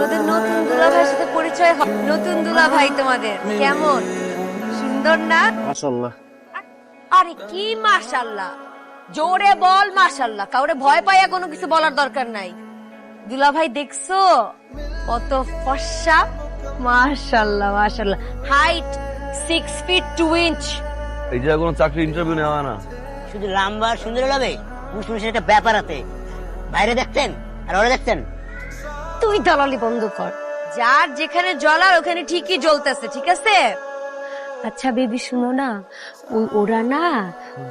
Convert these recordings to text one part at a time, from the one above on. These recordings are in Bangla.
তোদের নতুন দুলাভাইয়ের সাথে পরিচয় হয়। নতুন দুলাভাই তোমাদের কেমন সুন্দর না? মাশাআল্লাহ। আরে কি মাশাআল্লাহ, জোরে বল মাশাআল্লাহ। কাউরে ভয় পাইয়া কোনো কিছু বলার দরকার নাই। দুলাভাই দেখছো কত ফর্সা, মাশাআল্লাহ মাশাআল্লাহ। Height 6 feet 2 inch. এই যে কোনো চাকরি ইন্টারভিউ নেওয়া হয় না। শুধু লম্বা আর সুন্দর হবে মুসমুসের একটা ব্যাপার আছে। বাইরে দেখতেন আর ওরা দেখতেন। তুই দালালি বন্ধ কর। যার যেখানে জ্বলার ওখানে ঠিকই জ্বলতেছে, ঠিক আছে? আচ্ছা বেবি শুনো না, ওরা না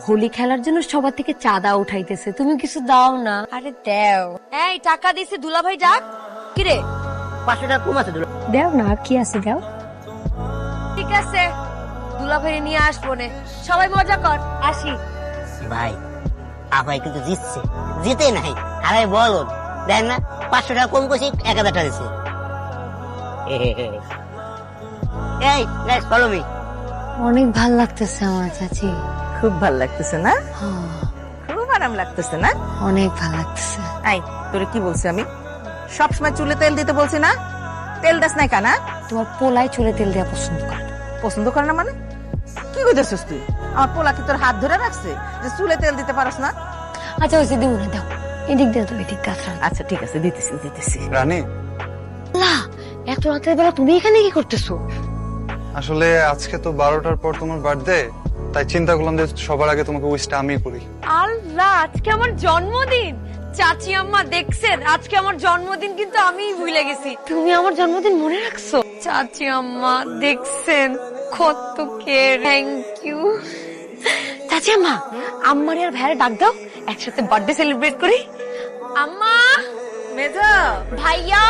হোলি খেলার জন্য সবার থেকে চাঁদা উঠাইতেছে, তুমি কিছু দাও না? আরে দেও। এই টাকা দিছে দুলাভাই, ডাক। কি রে 500 টাকা কম আছে দুলা। দেও না, কি আছে দাও। ঠিক আছে দুলাভাই নিয়ে আসবো নে, সবাই মজা কর। আসি। ভাই আপাই কিন্তু জিতছে, জিতে নাই আরে বলো দেখ না 500 টাকা কম করছি 1000 টাকা দিছে। এই লেটস ফলো মি। অনেক ভাল লাগতেছে আমার চাচি। খুব ভাল লাগতেছে না? খুব আরাম লাগতেছে না? অনেক ভাল লাগতেছে। আই তোরে কি বলছি আমি? সবসময় চুলে তেল দিতে বলছি না? তেল দাস নাই কানা? তোমার পোলাই চুলে তেল দেওয়া পছন্দ করে। পছন্দ করে না মানে কি কইতেছিস তুই? আমার পোলা কি তোর হাত ধরে রাখছে যে চুলে তেল দিতে পারস না? আচ্ছা ওই দিব না, দাও। এদিক দিয়ে তো এদিক দিয়ে। আচ্ছা ঠিক আছে দিতেছি দিতেছি। রানী, না এত রাতের বেলা তুমি এখানে কি করতেছো? আসলে আজকে তো 12টার পর তোমার বার্থডে, তাই চিন্তা করলাম যে সবার আগে তোমাকে উইশটা আমি করি। আল্লাহ, আজকে আমার জন্মদিন। চাচি আম্মা দেখছেন, আজকে আমার জন্মদিন কিন্তু আমিই ভুলে গেছি। তুমি আমার জন্মদিন মনে রাখছো? চাচি আম্মা দেখছেন কত কেয়ার, থ্যাংক ইউ। চাচি আম্মা, আম্মার আর ভাইয়ের ডাক দাও, একসাথে বার্থডে সেলিব্রেট করি। আম্মা, মেজা ভাইয়া,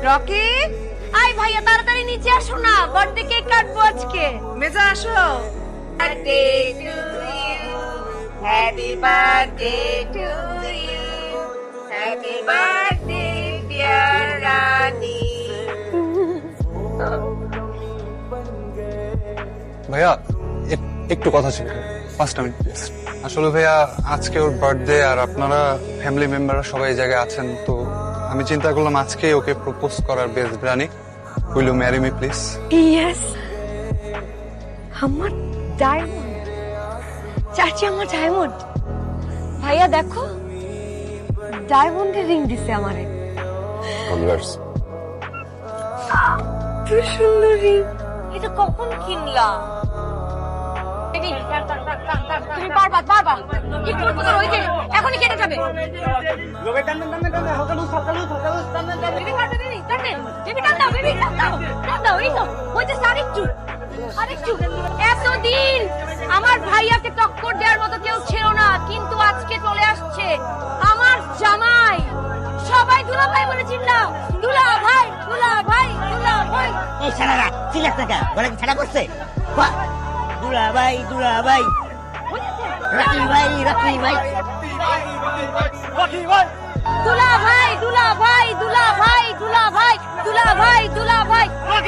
রকি আই ভাইয়া তাড়াতাড়ি নিচে আসো না, বার্থডে কেক কাটবো আজকে। মেজা আসো। Happy birthday to you, happy birthday dear Rani. ভাইয়া একটু কথা ছিল, 5 মিনিট প্লিজ। আসলে ভাইয়া আজকে ওর বার্থডে আর আপনারা ফ্যামিলি মেম্বাররা সবাই এই জায়গায় আছেন, তো আমি চিন্তা করলাম আজকে ওকে প্রপোজ করার best. Rani, will you marry me please? Yes, আমার ডায়মন্ড। চাচি আমার ডায়মন্ড। ভাইয়া দেখো, ডায়মন্ডের রিং দিছে আমারে। কনগ্রাটস। কি সুন্দর রিং। এটা কখন কিনলা? তুমি পারবা পারবা, একটু উপরে ওই যে এখনই কেটে যাবে। বেবি কাটবে, বেবি টানেন, বেবি টান দাও, বেবি টান দাও, টান দাও। এই তো হইতেছে, আরেকটু আরেকটু। এতদিন আমার ভাইয়াকে টক্কর দেওয়ার মতো কেউ ছিল না, কিন্তু আজকে চলে আসছে আমার জামাই। সবাই দুলাভাই বলে চিল্লাও, দুলাভাই দুলাভাই দুলাভাই। এই শালারা চিল্লাস না কেন? ওরা কি ছাড়া করছে? বাহ! দুলা ভাই দুলা ভাই, রাকি ভাই রাকি ভাই, দুলাভাই দুলাভাই দুলাভাই দুলাভাই দুলাভাই দুলাভাই দুলাভাই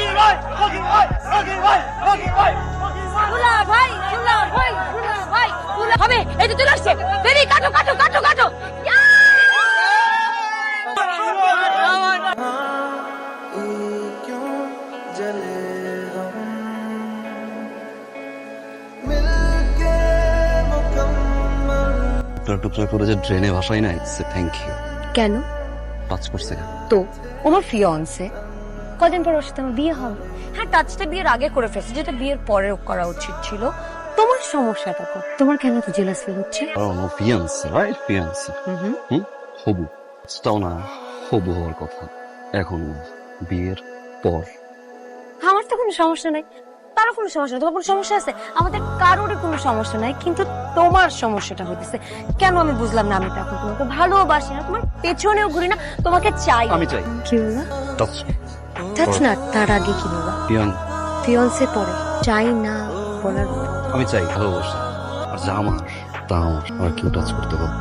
দুলাভাই দুলাভাই হবে। এই তো চলে আসছে। বেবি কাটো কাটো কাটো কাটো। টুকরা টুকরা করে যে ড্রেনে ভাসাই নাই, থ্যাংক ইউ। কেন? টাচ করছে কেন? তো আমার ফিয়ান্সে, কদিন পর ওর সাথে আমার বিয়ে হবে। হ্যাঁ, টাচটা বিয়ের আগে করে ফেলছে, যেটা বিয়ের পরে করা উচিত ছিল। তোমার সমস্যাটা কর, তোমার কেন তো জেলাস ফিল হচ্ছে? ও ফিয়ান্সে, রাইট? ফিয়ান্সে হবু, তাও না হবু হওয়ার কথা এখন না, বিয়ের পর। আমার তো কোনো সমস্যা নাই, তারও কোনো সমস্যা নেই। তোমার কোনো সমস্যা আছে? আমাদের কারোরই কোনো সমস্যা নাই, কিন্তু তোমার সমস্যাটা হইতেছে কেন আমি বুঝলাম না। আমি তো এখন তোমাকে ভালোবাসি না, তোমার পেছনেও ঘুরি না, তোমাকে চাই। আমি চাই। কি বললা? টাচ টাচ না, তার আগে কি বললা? ফিয়ান্সে পরে চাই না বলার। আমি চাই, ভালোবাসি। আর যা আমার তা আমার, আর কেউ টাচ করতে পারবে।